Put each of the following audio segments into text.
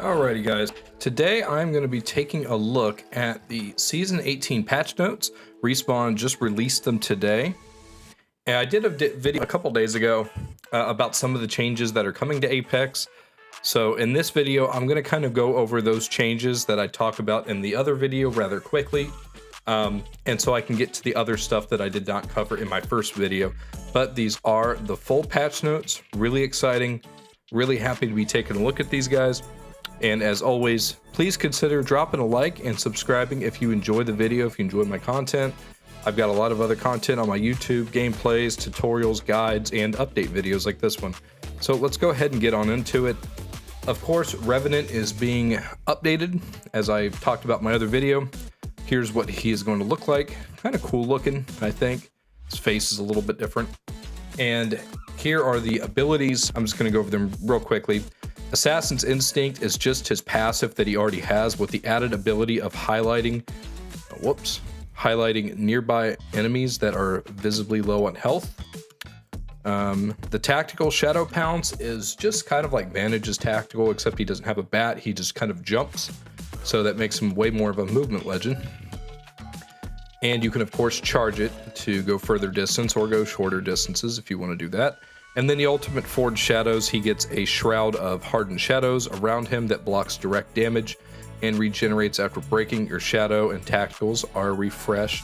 Alrighty guys, today I'm going to be taking a look at the Season 18 patch notes. Respawn just released them today. And I did a video a couple days ago about some of the changes that are coming to Apex. So in this video, I'm going to kind of go over those changes that I talked about in the other video rather quickly. And so I can get to the other stuff that I did not cover in my first video. But these are the full patch notes, really exciting, really happy to be taking a look at these guys. And as always, please consider dropping a like and subscribing if you enjoy the video, if you enjoy my content. I've got a lot of other content on my YouTube, gameplays, tutorials, guides, and update videos like this one. So let's go ahead and get on into it. Of course, Revenant is being updated, as I talked about in my other video. Here's what he is going to look like. Kind of cool looking, I think. His face is a little bit different. And here are the abilities. I'm just going to go over them real quickly. Assassin's Instinct is just his passive that he already has with the added ability of highlighting nearby enemies that are visibly low on health. The Tactical Shadow Pounce is just kind of like Vantage's Tactical, except he doesn't have a bat, he just kind of jumps. So that makes him way more of a movement legend. And you can of course charge it to go further distance or go shorter distances if you want to do that. And then the Ultimate Forged Shadows, he gets a shroud of hardened shadows around him that blocks direct damage and regenerates after breaking. Your shadow and tacticals are refreshed.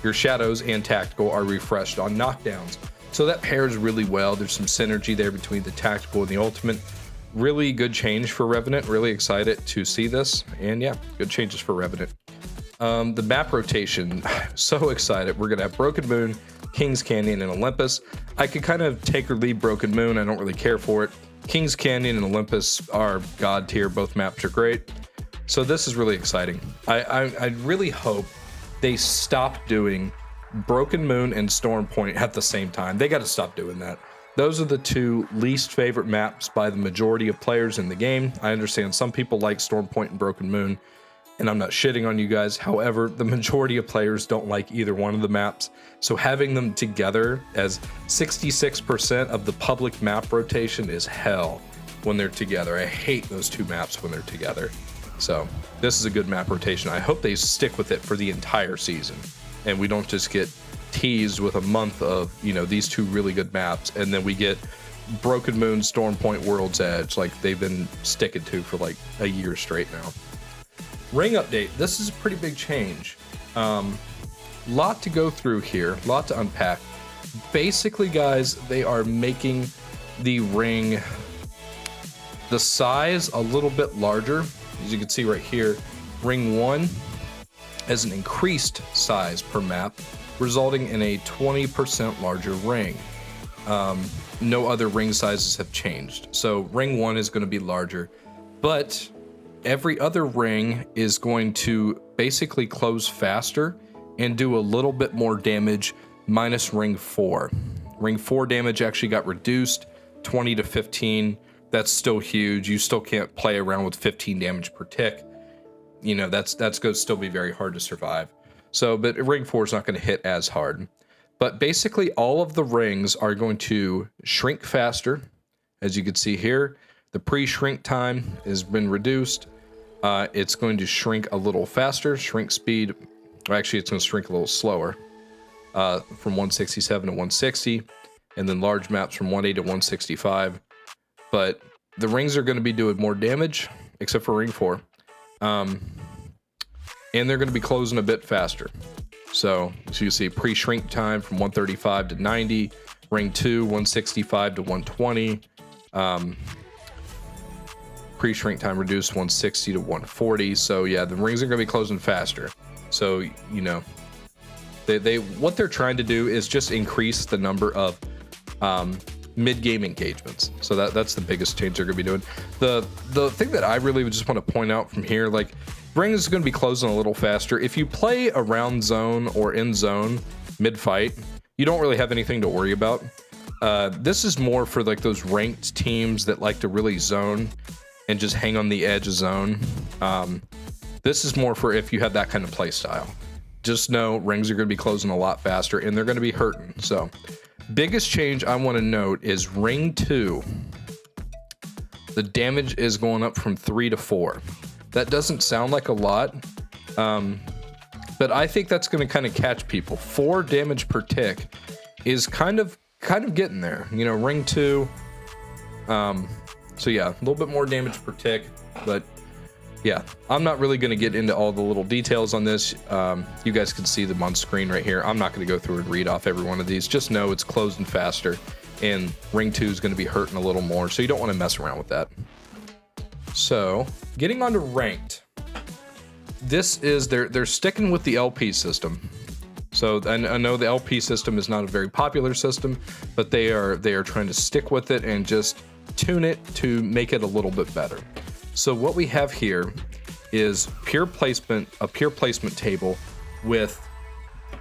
Your shadows and tactical are refreshed on knockdowns. So that pairs really well. There's some synergy there between the tactical and the ultimate. Really good change for Revenant. Really excited to see this. And yeah, good changes for Revenant. The map rotation, so excited. We're gonna have Broken Moon, Kings Canyon, and Olympus. I could kind of take or leave Broken Moon. I don't really care for it. Kings Canyon and Olympus are god tier. Both maps are great. So this is really exciting. I really hope they stop doing Broken Moon and Storm Point at the same time. They got to stop doing that. Those are the two least favorite maps by the majority of players in the game. I understand some people like Storm Point and Broken Moon, and I'm not shitting on you guys. However, the majority of players don't like either one of the maps. So having them together as 66% of the public map rotation is hell when they're together. I hate those two maps when they're together. So this is a good map rotation. I hope they stick with it for the entire season and we don't just get teased with a month of, you know, these two really good maps and then we get Broken Moon, Storm Point, World's Edge like they've been sticking to for like a year straight now. Ring update. This is a pretty big change. Lot to go through here, lot to unpack. Basically, guys, they are making the ring, the size a little bit larger. As you can see right here, ring 1 has an increased size per map, resulting in a 20% larger ring. No other ring sizes have changed. So ring 1 is going to be larger, but every other ring is going to basically close faster and do a little bit more damage minus ring 4. Ring 4 damage actually got reduced 20 to 15. That's still huge. You still can't play around with 15 damage per tick. You know, that's going to still be very hard to survive. So, but ring 4 is not going to hit as hard. But basically all of the rings are going to shrink faster. As you can see here, the pre-shrink time has been reduced. It's going to shrink a little faster. Shrink speed, or actually it's going to shrink a little slower, from 167 to 160, and then large maps from 180 to 165. But the rings are going to be doing more damage, except for ring 4. And they're going to be closing a bit faster. So as you can see, pre-shrink time from 135 to 90, ring 2, 165 to 120. Pre-shrink time reduced 160 to 140. So yeah, the rings are going to be closing faster. So, you know, they what they're trying to do is just increase the number of mid-game engagements. So that's the biggest change they're going to be doing. The thing that I really would just want to point out from here, like, rings is going to be closing a little faster. If you play around zone or in zone mid-fight, you don't really have anything to worry about. This is more for like those ranked teams that like to really zone and just hang on the edge of zone. This is more for if you have that kind of play style. Just know rings are going to be closing a lot faster and they're going to be hurting. So biggest change I want to note is ring 2 the damage is going up from 3 to 4. That doesn't sound like a lot, but I think that's going to kind of catch people. 4 damage per tick is kind of getting there. You know, ring 2. So yeah, a little bit more damage per tick, but yeah, I'm not really going to get into all the little details on this. You guys can see them on screen right here. I'm not going to go through and read off every one of these. Just know it's closing faster, and ring 2 is going to be hurting a little more, so you don't want to mess around with that. So getting on to ranked, this is they're sticking with the LP system. So I know the LP system is not a very popular system, but they are trying to stick with it and just tune it to make it a little bit better. So what we have here is a pure placement table with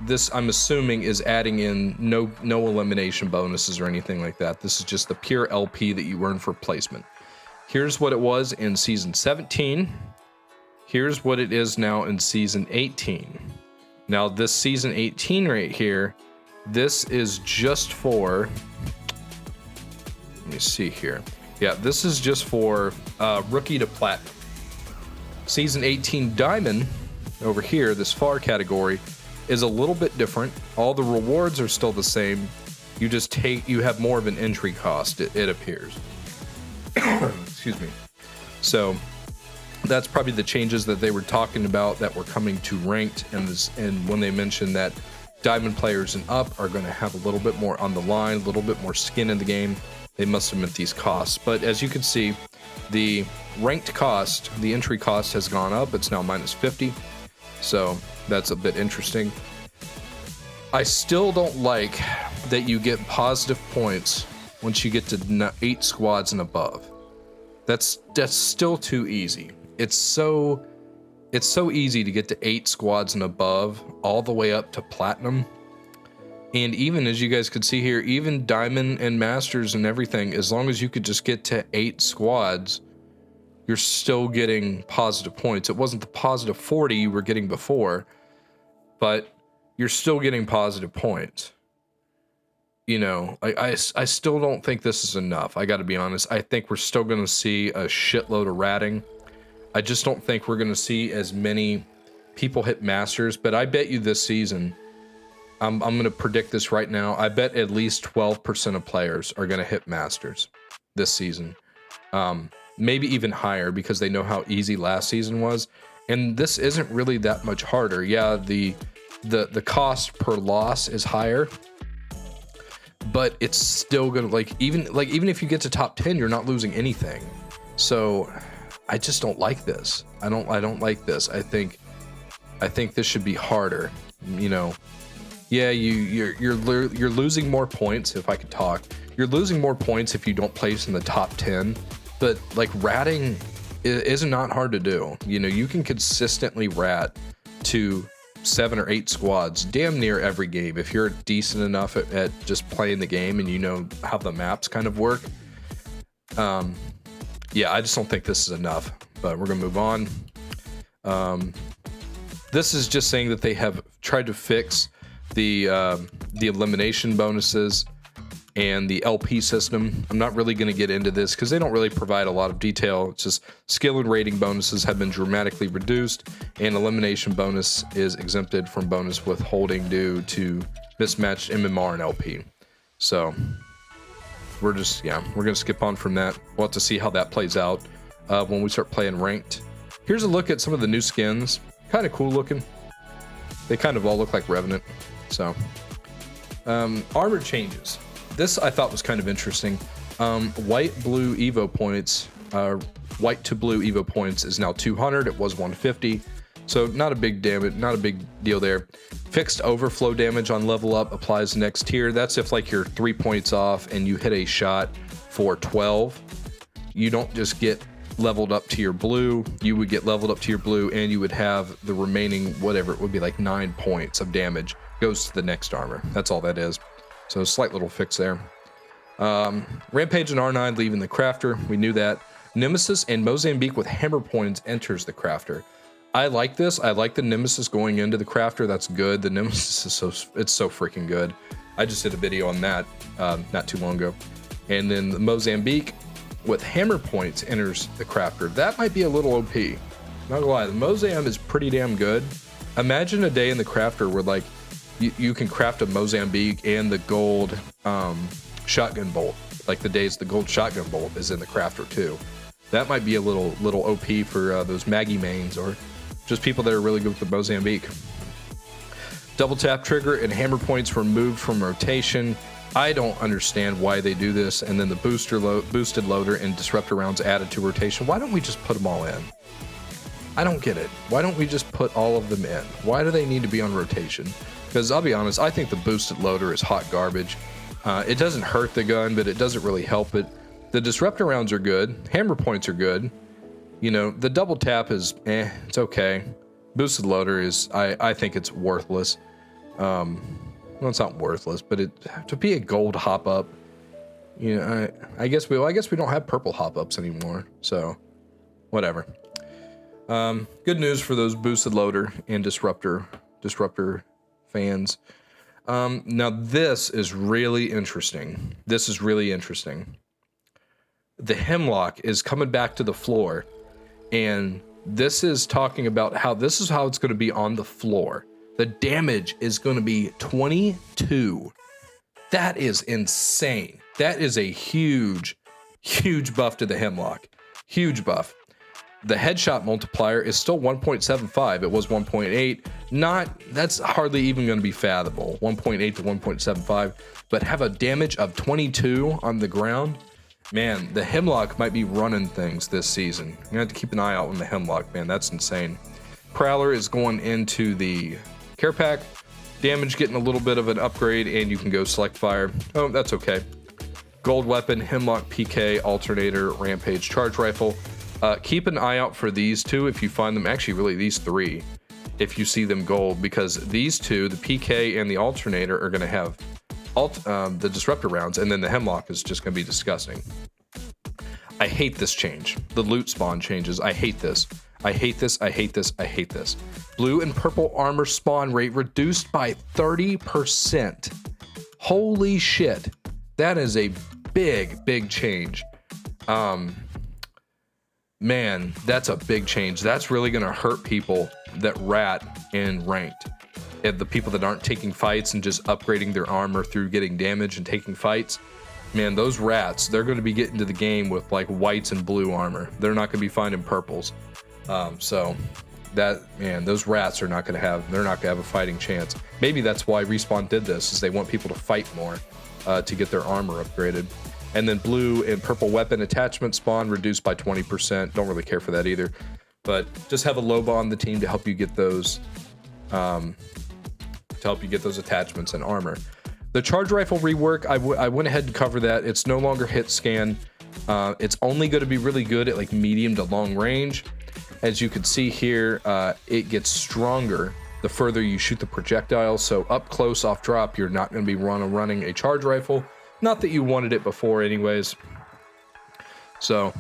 this, I'm assuming, is adding in no elimination bonuses or anything like that. This is just the pure LP that you earn for placement. Here's what it was in season 17. Here's what it is now in season 18. Now this season 18 right here, this is just for, let me see here. Yeah, this is just for rookie to platinum. Season 18 diamond over here, this far category, is a little bit different. All the rewards are still the same. You have more of an entry cost, it appears. Excuse me. So that's probably the changes that they were talking about that were coming to ranked, and when they mentioned that diamond players and up are going to have a little bit more on the line, a little bit more skin in the game, they must have meant these costs. But as you can see, the ranked cost, the entry cost has gone up. It's now minus 50. So that's a bit interesting. I still don't like that you get positive points once you get to 8 squads and above. That's still too easy. It's so easy to get to 8 squads and above, all the way up to platinum. And even, as you guys could see here, even diamond and masters and everything, as long as you could just get to 8 squads, you're still getting positive points. It wasn't the positive 40 you were getting before, but you're still getting positive points. You know, I still don't think this is enough. I got to be honest. I think we're still going to see a shitload of ratting. I just don't think we're going to see as many people hit masters, but I bet you this season, I'm going to predict this right now. I bet at least 12% of players are going to hit masters this season. Maybe even higher, because they know how easy last season was. And this isn't really that much harder. Yeah, the cost per loss is higher, but it's still going to, even if you get to top 10, you're not losing anything. So I just don't like this. I don't like this. I think this should be harder. You know, yeah, you're losing more points. If I could talk, you're losing more points if you don't place in the top 10. But like, ratting is not hard to do. You know, you can consistently rat to 7 or 8 squads damn near every game if you're decent enough at just playing the game and you know how the maps kind of work. Yeah, I just don't think this is enough, but we're gonna move on. This is just saying that they have tried to fix the elimination bonuses and the LP system. I'm not really going to get into this because they don't really provide a lot of detail. It's just skill and rating bonuses have been dramatically reduced, and elimination bonus is exempted from bonus withholding due to mismatched MMR and LP. So we're going to skip on from that. We'll have to see how that plays out when we start playing ranked. Here's a look at some of the new skins. Kind of cool looking. They kind of all look like Revenant. So armor changes. This I thought was kind of interesting. White blue Evo points, white to blue Evo points is now 200. It was 150, so not a big deal there. Fixed overflow damage on level up applies next tier. That's if like you're 3 points off and you hit a shot for 12. You don't just get leveled up to your blue. You would get leveled up to your blue, and you would have the remaining, whatever it would be, like 9 points of damage goes to the next armor. That's all that is. So a slight little fix there. Rampage and R9 leaving the crafter. We knew that. Nemesis and Mozambique with hammer points enters the crafter. I like this. I like the Nemesis going into the crafter. That's good. The Nemesis is so freaking good. I just did a video on that not too long ago. And then the Mozambique, with hammer points enters the crafter. That might be a little OP. Not gonna lie, the Mozam is pretty damn good. Imagine a day in the crafter where like you can craft a Mozambique and the gold shotgun bolt. Like the days the gold shotgun bolt is in the crafter too. That might be a little OP for those Maggie mains or just people that are really good with the Mozambique. Double tap trigger and hammer points removed from rotation. I don't understand why they do this. And then the boosted loader and disruptor rounds added to rotation. Why don't we just put them all in? I don't get it. Why don't we just put all of them in? Why do they need to be on rotation? Because I'll be honest, I think the boosted loader is hot garbage. It doesn't hurt the gun, but it doesn't really help it. The disruptor rounds are good. Hammer points are good. You know, the double tap is it's okay. Boosted loader is, I think it's worthless. Well, it's not worthless, but to be a gold hop up, you know, I guess we don't have purple hop ups anymore. So, whatever. Good news for those boosted loader and disruptor fans. Now this is really interesting. The Hemlock is coming back to the floor, and this is talking about how this is how it's going to be on the floor. The damage is going to be 22. That is insane. That is a huge buff to the Hemlock. Huge buff. The headshot multiplier is still 1.75. It was 1.8. That's hardly even going to be fathomable. 1.8 to 1.75, but have a damage of 22 on the ground. Man, the Hemlock might be running things this season. You're gonna have to keep an eye out on the Hemlock, man. That's insane. Prowler is going into the care pack. Damage getting a little bit of an upgrade, and you can go select fire. Oh, that's okay. Gold weapon, Hemlock PK, alternator, rampage, charge rifle. Keep an eye out for these two if you find them. Actually, really, these three, if you see them gold, because these two, the PK and the alternator, are going to have the disruptor rounds, and then the Hemlock is just going to be disgusting. I hate this change. The loot spawn changes. I hate this. I hate this. I hate this. I hate this. Blue and purple armor spawn rate reduced by 30%. Holy shit. That is a big change. Man, that's a big change. That's really going to hurt people that rat in ranked. And the people that aren't taking fights and just upgrading their armor through getting damage and taking fights. Man, those rats, they're going to be getting to the game with like whites and blue armor. They're not going to be finding purples. So that, man, those rats are not going to have, they're not going to have a fighting chance. Maybe that's why Respawn did this, is they want people to fight more to get their armor upgraded. And then blue and purple weapon attachment spawn reduced by 20%. Don't really care for that either. But just have a Loba on the team to help you get those attachments and armor. The charge rifle rework, I went ahead and covered that. It's no longer hit scan. It's only going to be really good at like medium to long range. As you can see here, it gets stronger the further you shoot the projectile. So up close, off drop, you're not going to be running a charge rifle. Not that you wanted it before anyways. So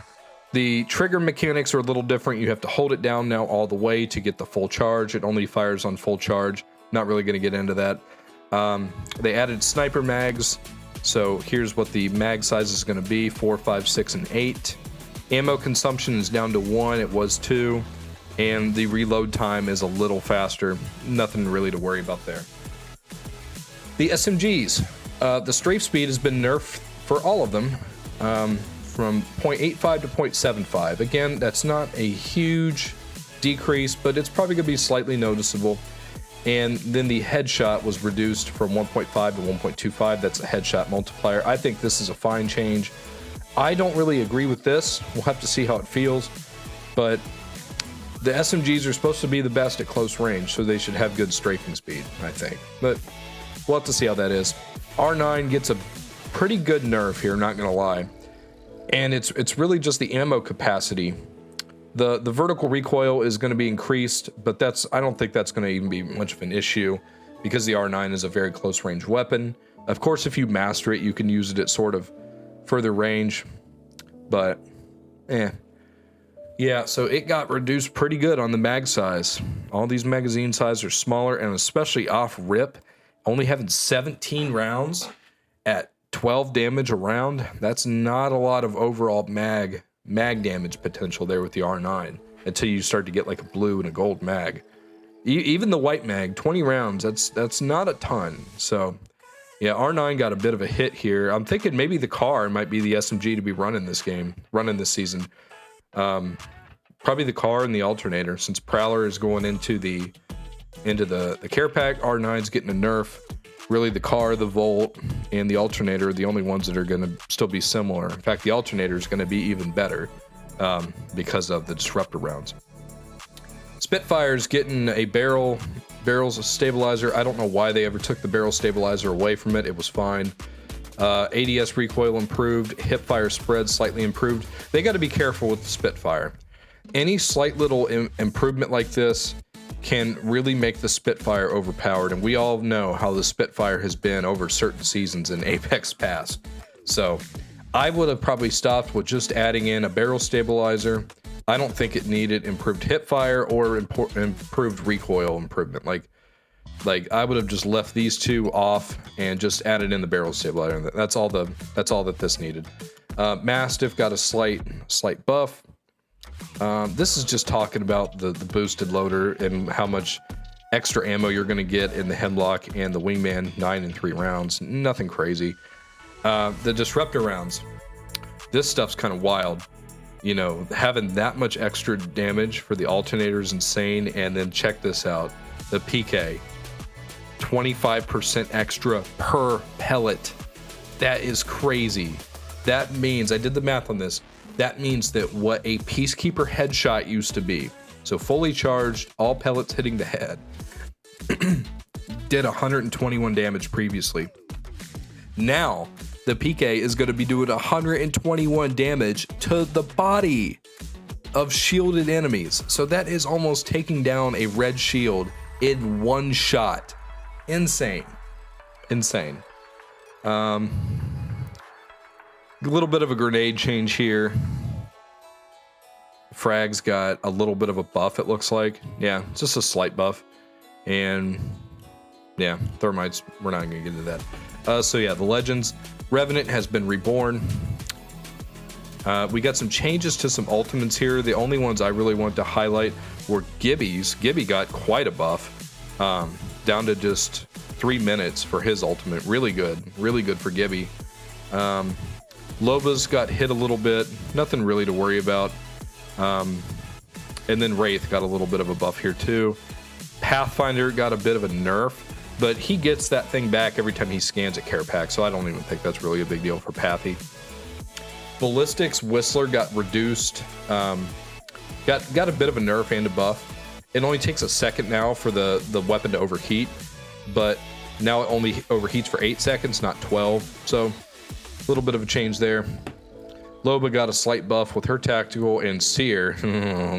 the trigger mechanics are a little different. You have to hold it down now all the way to get the full charge. It only fires on full charge. Not really going to get into that. They added sniper mags. So here's what the mag size is going to be: 4, 5, 6, and 8. Ammo consumption is down to 1. It was 2. And the reload time is a little faster. Nothing really to worry about there. The SMGs. The strafe speed has been nerfed for all of them, from 0.85 to 0.75. Again, that's not a huge decrease, but it's probably going to be slightly noticeable. And then the headshot was reduced from 1.5 to 1.25. That's a headshot multiplier. I think this is a fine change. I don't really agree with this. We'll have to see how it feels. But the SMGs are supposed to be the best at close range, so they should have good strafing speed, I think. But we'll have to see how that is. R9 gets a pretty good nerf here, not gonna lie. And it's really just the ammo capacity. The vertical recoil is going to be increased, but I don't think that's going to even be much of an issue, because the R9 is a very close range weapon. Of course, if you master it, you can use it at sort of further range, but yeah, so it got reduced pretty good on the mag size. All these magazine sizes are smaller, and especially off rip, only having 17 rounds at 12 damage around. That's not a lot of overall mag damage potential there with the R9 until you start to get like a blue and a gold mag. Even the white mag, 20 rounds, that's not a ton. So yeah, R9 got a bit of a hit here. I'm thinking maybe the car might be the SMG to be running this season. Probably the car and the alternator, since Prowler is going into the care pack. R9's getting a nerf. Really, the car, the Volt, and the alternator are the only ones that are going to still be similar. In fact, the alternator is going to be even better because of the disruptor rounds. Spitfire's getting a barrel's a stabilizer. I don't know why they ever took the barrel stabilizer away from it. It was fine. ADS recoil improved. Hipfire spread slightly improved. They got to be careful with the Spitfire. Any slight little improvement like this can really make the Spitfire overpowered, and we all know how the Spitfire has been over certain seasons in Apex past. So I would have probably stopped with just adding in a barrel stabilizer. I don't think it needed improved hipfire or improved recoil improvement. Like I would have just left these two off and just added in the barrel stabilizer. That's all that this needed. Mastiff got a slight buff. This is just talking about the boosted loader and how much extra ammo you're going to get in the Hemlock and the Wingman 9 and 3 rounds. Nothing crazy. The disruptor rounds. This stuff's kind of wild. You know, having that much extra damage for the alternator is insane. And then check this out. The PK. 25% extra per pellet. That is crazy. That means, I did the math on this, that means that what a Peacekeeper headshot used to be, so fully charged, all pellets hitting the head, did 121 damage previously. Now, the PK is going to be doing 121 damage to the body of shielded enemies. So that is almost taking down a red shield in one shot. Insane. Insane. A little bit of a grenade change here. Frag's got a little bit of a buff, it looks like. Yeah, just a slight buff. And yeah, thermites, we're not going to get into that. So yeah, the Legends. Revenant has been reborn. We got some changes to some ultimates here. The only ones I really want to highlight were Gibby's. Gibby got quite a buff. Down to just 3 minutes for his ultimate. Really good for Gibby. Loba's got hit a little bit. Nothing really to worry about. And then Wraith got a little bit of a buff here too. Pathfinder got a bit of a nerf, but he gets that thing back every time he scans a care pack, so I don't even think that's really a big deal for Pathy. Ballistics Whistler got reduced. Got a bit of a nerf and a buff. It only takes a second now for the weapon to overheat, but now it only overheats for 8 seconds, not 12. So a little bit of a change there. Loba got a slight buff with her tactical, and Seer,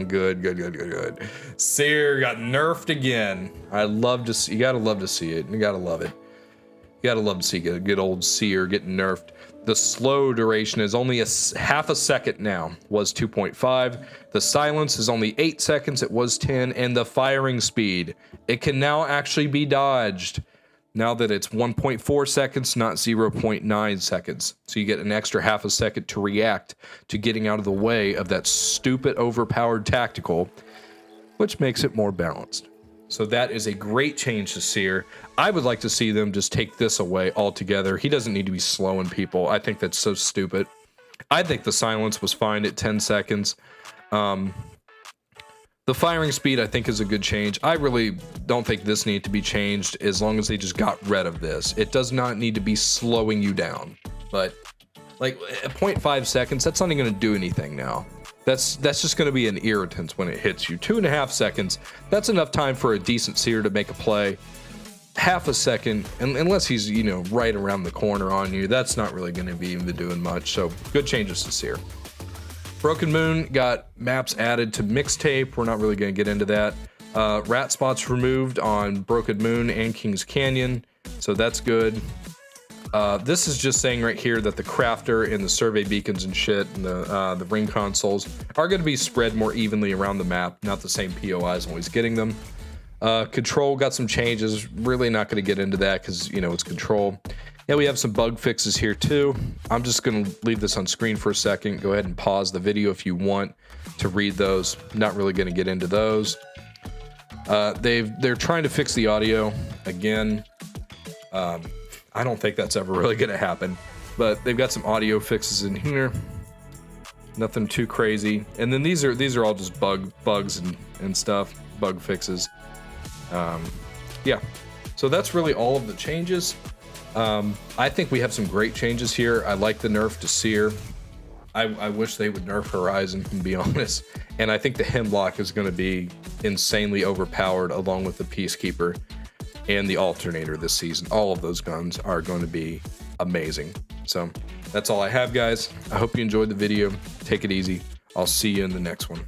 good. Seer got nerfed again. You gotta love to see it. You gotta love it. You gotta love to see a good old Seer getting nerfed. The slow duration is only half a second now, was 2.5. The silence is only 8 seconds, it was 10. And the firing speed, it can now actually be dodged. Now that it's 1.4 seconds, not 0.9 seconds. So you get an extra half a second to react to getting out of the way of that stupid overpowered tactical, which makes it more balanced. So that is a great change to Seer. I would like to see them just take this away altogether. He doesn't need to be slowing people. I think that's so stupid. I think the silence was fine at 10 seconds. The firing speed, I think, is a good change. I really don't think this needed to be changed as long as they just got rid of this. It does not need to be slowing you down. But, like, at 0.5 seconds, that's not even going to do anything now. That's just going to be an irritant when it hits you. 2.5 seconds, that's enough time for a decent Seer to make a play. Half a second, and unless he's, you know, right around the corner on you, that's not really going to be even doing much. So, good changes to Seer. Broken Moon got maps added to Mixtape. We're not really going to get into that. Rat spots removed on Broken Moon and Kings Canyon, so that's good. This is just saying right here that the crafter and the survey beacons and shit and the ring consoles are going to be spread more evenly around the map, not the same POIs always getting them. Control got some changes. Really not going to get into that because, you know, it's Control. Yeah, we have some bug fixes here too. I'm just going to leave this on screen for a second. Go ahead and pause the video if you want to read those. Not really going to get into those. They're trying to fix the audio again. I don't think that's ever really going to happen, but they've got some audio fixes in here. Nothing too crazy. And then these are all just bugs and stuff, bug fixes. Yeah, so that's really all of the changes. I think we have some great changes here. I like the nerf to Seer. I wish they would nerf Horizon, to be honest. And I think the Hemlock is going to be insanely overpowered along with the Peacekeeper and the Alternator this season. All of those guns are going to be amazing. So that's all I have, guys. I hope you enjoyed the video. Take it easy. I'll see you in the next one.